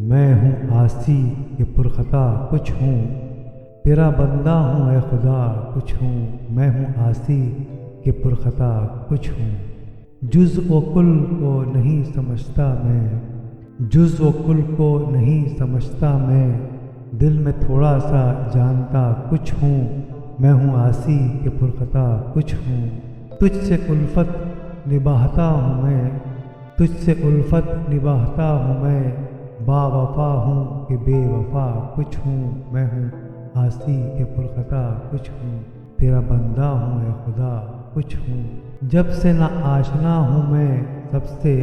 میں ہوں عاصی کہ پرخطا کچھ ہوں، تیرا بندہ ہوں اے خدا کچھ ہوں، میں ہوں عاصی کہ پرخطا کچھ ہوں۔ جز و کل کو نہیں سمجھتا میں، جز و کل کو نہیں سمجھتا میں، دل میں تھوڑا سا جانتا کچھ ہوں، میں ہوں عاصی کہ پرخطا کچھ ہوں۔ تجھ سے الفت نبھاتا ہوں میں، تجھ سے الفت نبھاتا ہوں میں، با وفا ہوں کہ بے وفا کچھ ہوں، میں ہوں عاصی کہ پرخطا کچھ ہوں، تیرا بندہ ہوں اے خدا کچھ ہوں۔ جب سے نہ آشنا ہوں میں سب سے،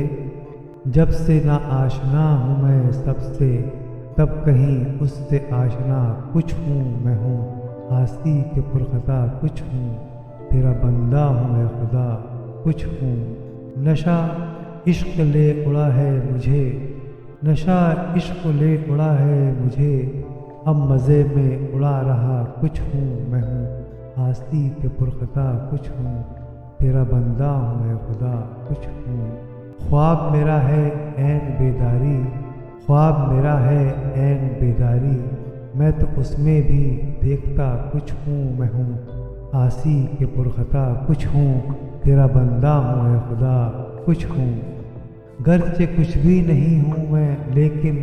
جب سے نہ آشنا ہوں میں سب سے، تب کہیں اس سے آشنا کچھ ہوں، میں ہوں عاصی کہ پرخطا کچھ ہوں، تیرا بندہ ہوں اے خدا کچھ ہوں۔ نشہ عشق لے اڑا ہے مجھے، نشہ عشق لے اڑا ہے مجھے، اب مزے میں اڑا رہا کچھ ہوں، میں ہوں عاصی کہ پرخطا کچھ ہوں، تیرا بندہ ہوں اے خدا کچھ ہوں۔ خواب میرا ہے عین بیداری، خواب میرا ہے عین بیداری، میں تو اس میں بھی دیکھتا کچھ ہوں، میں ہوں عاصی کہ پرخطا کچھ ہوں، تیرا بندہ ہوں اے خدا کچھ ہوں۔ گرچہ کچھ بھی نہیں ہوں میں لیکن،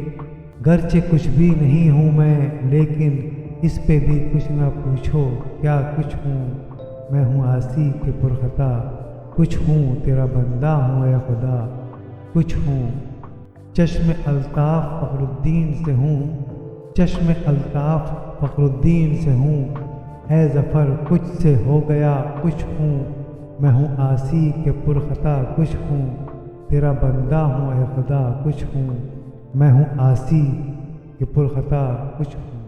گرچہ کچھ بھی نہیں ہوں میں لیکن، اس پہ بھی کچھ نہ پوچھو کیا کچھ ہوں، میں ہوں عاصی کہ پرخطا کچھ ہوں، تیرا بندہ ہوں اے خدا کچھ ہوں۔ چشم الطاف فخر الدین سے ہوں، چشم الطاف فخر الدین سے ہوں، اے ظفر کچھ سے ہو گیا کچھ ہوں، میں ہوں عاصی کہ پرخطا کچھ ہوں، تیرا بندہ ہوں اے خدا کچھ ہوں، میں ہوں عاصی کہ پرخطا کچھ ہوں۔